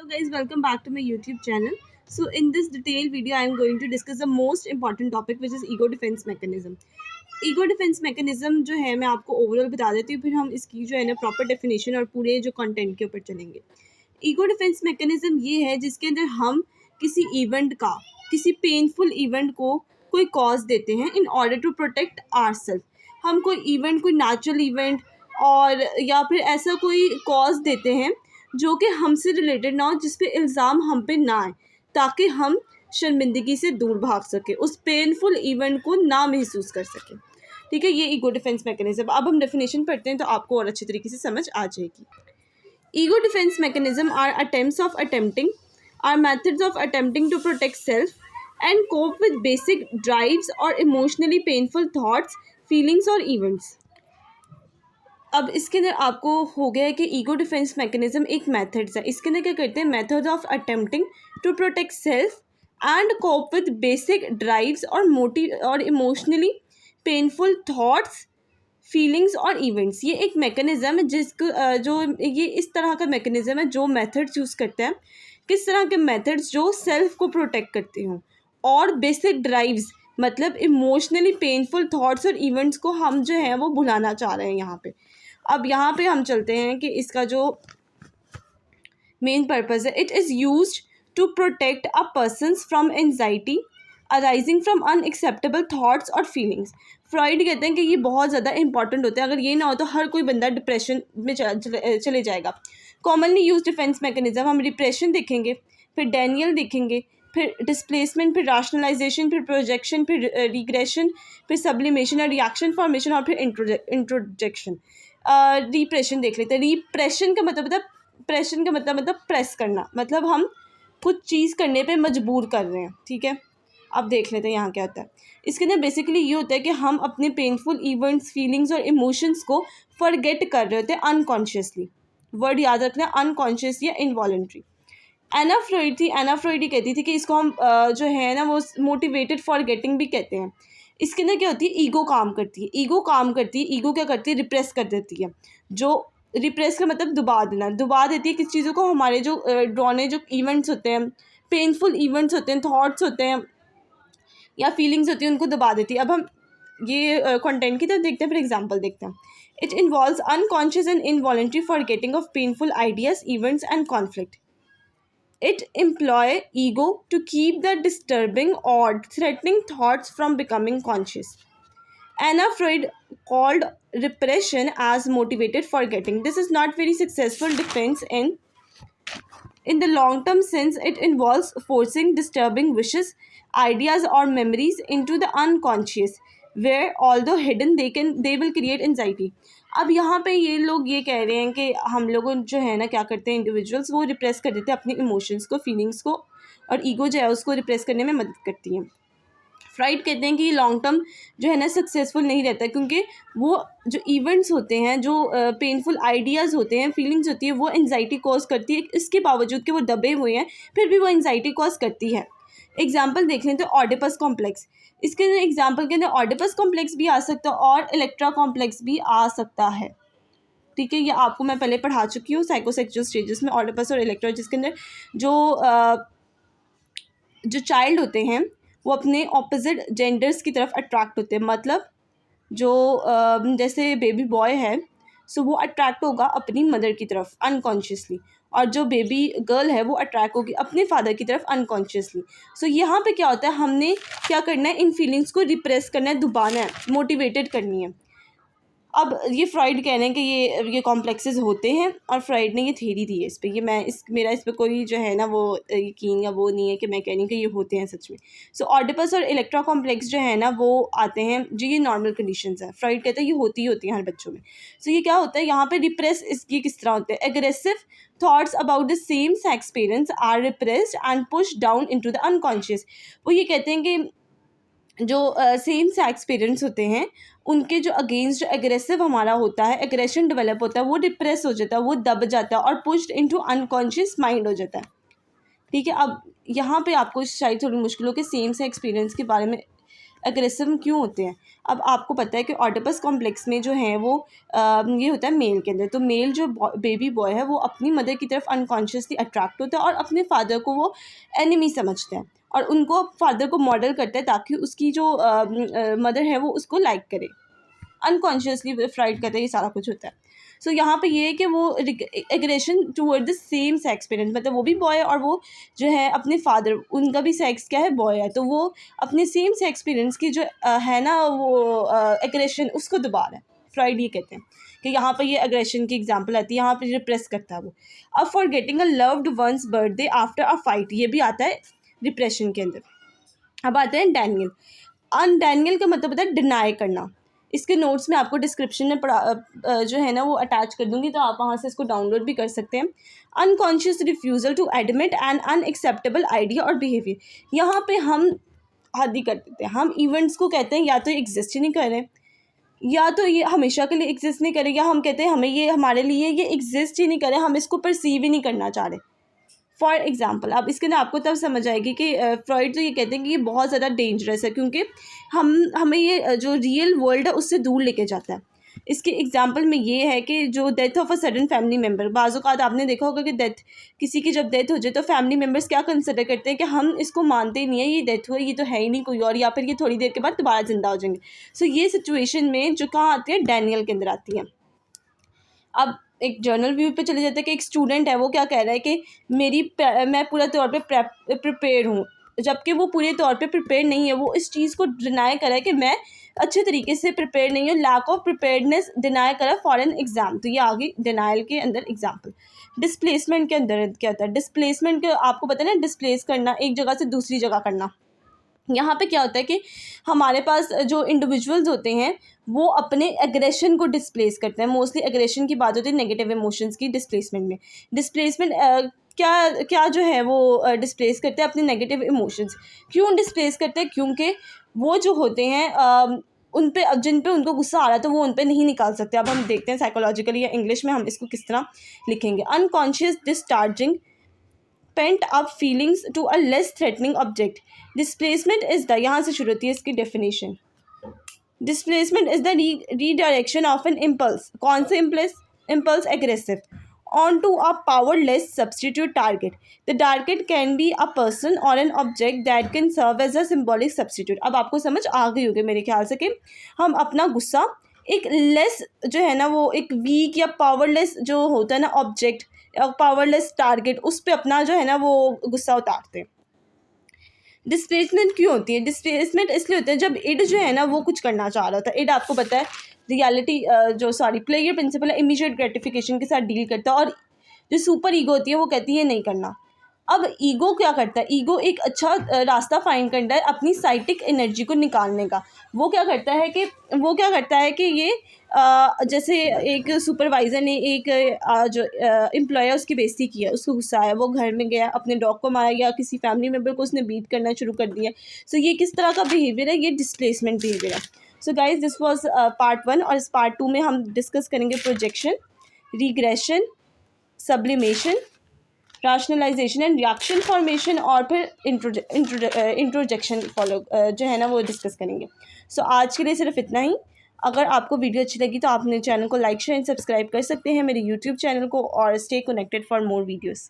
Hello guys, welcome back to my YouTube channel. So in this detailed video, I am going to discuss the most important topic which is ego defense mechanism. Ego defence mechanism जो है मैं आपको overall बता देती हूँ, फिर हम इसकी जो है ना प्रॉपर डेफिनेशन और पूरे जो कंटेंट के ऊपर चलेंगे। ईगो डिफेंस मैकेनिज्म ये है जिसके अंदर हम किसी इवेंट का, किसी पेनफुल इवेंट को कोई कॉज देते हैं in order to protect ourselves. हम कोई इवेंट, कोई नेचुरल इवेंट और या फिर ऐसा कोई कॉज देते हैं जो कि हमसे रिलेटेड ना हो, जिस पे इल्ज़ाम हम पे ना आए, ताकि हम शर्मिंदगी से दूर भाग सके, उस पेनफुल इवेंट को ना महसूस कर सके। ठीक है, ये ईगो डिफेंस मैकेनिज्म। अब हम डेफिनेशन पढ़ते हैं तो आपको और अच्छी तरीके से समझ आ जाएगी। Ego defence mechanism are methods of attempting to protect self and cope with basic drives और इमोशनली पेनफुल थॉट्स, फीलिंग्स और इवेंट्स। अब इसके अंदर आपको हो गया है कि ईगो डिफेंस मैकेनिज्म एक मेथड्स है। इसके अंदर क्या करते हैं, methods of attempting to protect self and cope with basic drives और इमोशनली पेनफुल थॉट्स, फीलिंग्स और इवेंट्स। ये एक मैकेनिज्म है जिसको जो ये इस तरह का मैकेनिज्म है जो मेथड्स यूज़ करते हैं, किस तरह के मेथड्स जो सेल्फ को प्रोटेक्ट करते हों, और बेसिक ड्राइव्स मतलब इमोशनली पेनफुल थॉट्स और इवेंट्स को हम जो है वो भुलाना चाह रहे हैं यहाँ पे। अब यहाँ पे हम चलते हैं कि इसका जो मेन पर्पज़ है, it is used to protect a persons from anxiety arising from unacceptable thoughts और फीलिंग्स। फ्रॉइड कहते हैं कि ये बहुत ज़्यादा इंपॉर्टेंट होता है, अगर ये ना हो तो हर कोई बंदा डिप्रेशन में चले जाएगा। कॉमनली यूज डिफेंस मैकेनिज्म, हम रिप्रेशन देखेंगे, फिर डैनियल देखेंगे, फिर डिस्प्लेसमेंट, फिर राशनलाइजेशन, फिर प्रोजेक्शन, फिर रिग्रेशन, फिर सब्लिमेशन और रिएक्शन फॉर्मेशन और फिर इंट्रोजेक्शन। रिप्रेशन देख लेते हैं। रिप्रेशन का मतलब प्रेस करना, मतलब हम कुछ चीज़ करने पे मजबूर कर रहे हैं। ठीक है, अब देख लेते हैं यहाँ क्या होता है। इसके अंदर बेसिकली ये होता है कि हम अपने पेनफुल इवेंट्स, फीलिंग्स और इमोशंस को फॉरगेट कर रहे होते हैं अनकॉन्शियसली। वर्ड याद रखना, अनकॉन्शियस या इनवॉलेंट्री। एना फ्रॉइड कहती थी कि इसको हम जो है ना वो मोटिवेटेड फॉरगेटिंग भी कहते हैं। इसके अंदर क्या होती है, ईगो काम करती है। ईगो क्या करती है, रिप्रेस कर देती है। जो रिप्रेस का मतलब दबा देती है किस चीज़ों को, हमारे जो ड्रॉने जो इवेंट्स होते हैं, पेनफुल इवेंट्स होते हैं, थॉट्स होते हैं या फीलिंग्स होती हैं, उनको दबा देती है। अब हम ये कंटेंट की तरफ देखते हैं, फिर एग्जांपल देखते हैं। It involves unconscious and involuntary forgetting of painful ideas, events and conflict. It employ ego to keep the disturbing or threatening thoughts from becoming conscious. Anna Freud called repression as motivated forgetting. This is not very successful defense in the long term, since it involves forcing disturbing wishes, ideas or memories into the unconscious, where although hidden they will create anxiety. अब यहाँ पे ये लोग ये कह रहे हैं कि हम लोग जो है ना क्या करते हैं, इंडिविजुअल्स वो रिप्रेस कर देते हैं अपने इमोशंस को, फीलिंग्स को, और ईगो जो है उसको रिप्रेस करने में मदद करती हैं। फ्राइड कहते हैं कि लॉन्ग टर्म जो है ना सक्सेसफुल नहीं रहता, क्योंकि वो जो इवेंट्स होते हैं, जो पेनफुल आइडियाज़ होते हैं, फीलिंग्स होती है, वो एंजाइटी कॉज करती है। इसके बावजूद कि वो दबे हुए हैं फिर भी वो एंजाइटी कॉज करती है। एग्जाम्पल देख लें तो ऑडिपस कॉम्प्लेक्स, इसके एग्जाम्पल के अंदर ऑडिपस कॉम्प्लेक्स भी आ सकता है और इलेक्ट्रा कॉम्प्लेक्स भी आ सकता है। ठीक है, ये आपको मैं पहले पढ़ा चुकी हूँ साइकोसेक्सुअल स्टेजेस में, ऑडिपस और इलेक्ट्रा, जिसके अंदर जो चाइल्ड होते हैं वो अपने ऑपोजिट जेंडर्स की तरफ अट्रैक्ट होते हैं। मतलब जो जैसे बेबी बॉय है, सो वो अट्रैक्ट होगा अपनी मदर की तरफ अनकॉन्शियसली, और जो बेबी गर्ल है वो अट्रैक्ट होगी अपने फादर की तरफ अनकॉन्शियसली। सो यहाँ पे क्या होता है, हमने क्या करना है, इन फीलिंग्स को रिप्रेस करना है, दबाना है, मोटिवेटेड करनी है। अब ये फ्राइड कह रहे हैं कि ये कॉम्प्लेक्सेस होते हैं, और फ्राइड ने ये थ्योरी दी है इस पर। मेरा इस पर कोई जो है ना वो यकीन या वो नहीं है कि मैं कह रही हूँ कि ये होते हैं सच में। सो ऑडिपस और इलेक्ट्रा कॉम्प्लेक्स जो है ना वो आते हैं, जो ये नॉर्मल कंडीशंस है। फ्राइड कहता है ये होती हैं हर बच्चों में। सो ये क्या होता है, यहाँ पे रिप्रेस इसकी किस तरह होते हैं, aggressive thoughts about the same sex parents are repressed and push down into the unconscious. वो ये कहते हैं कि जो सेम सेक्स पेरेंट्स होते हैं उनके जो अगेंस्ट जो एग्रेसिव हमारा होता है, एग्रेशन डेवलप होता है, वो डिप्रेस हो जाता है, वो दब जाता है और पुश्ड इनटू अनकॉन्शियस माइंड हो जाता है। ठीक है, अब यहाँ पे आपको शायद थोड़ी मुश्किल हो कि सेम सेक्स पेरेंट्स के बारे में एग्रेसिव क्यों होते हैं। अब आपको पता है कि ऑडिपस कॉम्प्लेक्स में जो है वो ये होता है मेल के अंदर। तो मेल जो बेबी बॉय है वो अपनी मदर की तरफ अनकॉन्शियसली अट्रैक्ट होता है और अपने फादर को वो एनिमी समझता है और उनको फादर को मॉडल करता है ताकि उसकी जो मदर है वो उसको लाइक करे। अनकॉन्शियसली फ्राइड कहते हैं ये सारा कुछ होता है। सो यहाँ पे ये है कि वो aggression toward the same sex parent, मतलब वो भी बॉय और वो जो है अपने फादर उनका भी सेक्स क्या है बॉय है, तो वो अपने सेम सेक्स पेरेंट्स की जो है ना वो एग्रेशन उसको दबा रहा है। फ्राइड ये कहते हैं कि यहाँ पर ये एग्रेशन की एग्जांपल आती है, यहाँ पे रिप्रेस करता है वो। अब for getting a loved ones birthday after a fight, ये भी आता है डिप्रेशन के अंदर। अब आते हैं डैनियल। डैनियल का मतलब होता है डिनाई करना। इसके नोट्स में आपको डिस्क्रिप्शन में जो है ना वो अटैच कर दूंगी, तो आप वहाँ से इसको डाउनलोड भी कर सकते हैं। Unconscious refusal to admit an unacceptable idea और बिहेवियर, यहाँ पे हम हद ही कर देते हैं। हम इवेंट्स को कहते हैं या तो एग्जिस्ट ही नहीं कर रहे, या तो ये हमेशा के लिए एग्जिस्ट नहीं करे, या हम कहते हैं हमें ये हमारे लिए ये एग्जिस्ट ही नहीं करे, हम इसको परसीव ही नहीं करना चाह रहे। फॉर एग्ज़ाम्पल अब इसके अंदर आपको तब समझ आएगी कि फ्रॉइड तो ये कहते हैं कि ये बहुत ज़्यादा डेंजरस है क्योंकि हमें ये जो रियल वर्ल्ड है उससे दूर लेके जाता है। इसके एग्जांपल में ये है कि जो death of a sudden family member, बाज़-औक़ात आपने देखा होगा कि किसी की जब डेथ हो जाए तो फैमिली मेम्बर्स क्या कंसिडर करते हैं कि हम इसको मानते ही नहीं है, ये डेथ हुई, ये तो है ही नहीं कोई और, या फिर ये थोड़ी देर के बाद दोबारा ज़िंदा हो जाएंगे। सो ये सिचुएशन में जो कहाँ आती है, डैनियल के अंदर आती है। अब एक जर्नल व्यू पे चले जाते हैं कि एक स्टूडेंट है वो क्या कह रहा है कि मैं पूरा तौर पे प्रिपेयर हूँ, जबकि वो पूरे तौर पे प्रिपेयर नहीं है। वो इस चीज़ को डिनाई करा है कि मैं अच्छे तरीके से प्रिपेयर नहीं हूँ, लैक ऑफ प्रिपेयर्डनेस डिनाई करा फॉर एन एग्ज़ाम। तो ये आ गई डिनाइल के अंदर एग्जाम्पल। डिस्प्लेसमेंट के अंदर क्या होता है, डिस्प्लेसमेंट के आपको पता है ना, डिस्प्लेस करना, एक जगह से दूसरी जगह करना। यहाँ पे क्या होता है कि हमारे पास जो इंडिविजुअल्स होते हैं वो अपने एग्रेशन को डिस्प्लेस करते हैं। मोस्टली एग्रेशन की बात होती है नेगेटिव इमोशंस की डिस्प्लेसमेंट में। डिस्प्लेसमेंट क्या क्या जो है वो डिस्प्लेस करते हैं अपने नेगेटिव इमोशंस। क्यों डिस्प्लेस करते हैं, क्योंकि वो जो होते हैं उन पे जिन पे उनको गुस्सा आ रहा है तो वो उन पे नहीं निकाल सकते। अब हम देखते हैं साइकोलॉजिकली या इंग्लिश में हम इसको किस तरह लिखेंगे। Unconscious discharging pent up feelings to a less threatening object. Displacement is the, यहाँ से शुरू होती है इसकी definition. Displacement is the redirection of an impulse, कौन से impulse, aggressive, on to a powerless substitute target. The target can be a person और an object that can serve as a symbolic substitute. अब आपको समझ आ गई होगी मेरे ख्याल से कि हम अपना गुस्सा एक लेस जो है ना वो एक वीक या पावरलेस जो होता है ना ऑब्जेक्ट या पावरलेस टारगेट, उस पर अपना जो है ना वो गुस्सा उतारते हैं। डिस्प्लेसमेंट क्यों होती है, डिस्प्लेसमेंट इसलिए होता है जब इड जो है ना वो कुछ करना चाह रहा था। इड आपको पता है रियलिटी प्लेयर प्रिंसिपल है, इमीडिएट ग्रेटिफिकेशन के साथ डील करता है, और जो सुपर ईगो होती है वो कहती है नहीं करना। अब ईगो क्या करता है, ईगो एक अच्छा रास्ता फाइंड करता है अपनी साइटिक एनर्जी को निकालने का। वो क्या करता है कि ये जैसे एक सुपरवाइज़र ने एक जो एम्प्लॉय है उसकी बेइज्जती की है, उसको गुस्सा आया, वो घर में गया, अपने डॉग को मारा या किसी फैमिली मेम्बर को उसने बीट करना शुरू कर दिया। सो ये किस तरह का बिहेवियर है, ये डिस्प्लेसमेंट बिहेवियर है। So guys this was part 1, और इस पार्ट 2 में हम डिस्कस करेंगे projection, regression, sublimation, rationalisation and reaction formation, और फिर इंट्रोजेक्शन जो है ना वो डिस्कस करेंगे। सो आज के लिए सिर्फ इतना ही। अगर आपको वीडियो अच्छी लगी तो आप मेरे चैनल को लाइक शेयर एंड सब्सक्राइब कर सकते हैं, मेरे यूट्यूब चैनल को, और stay connected for more videos.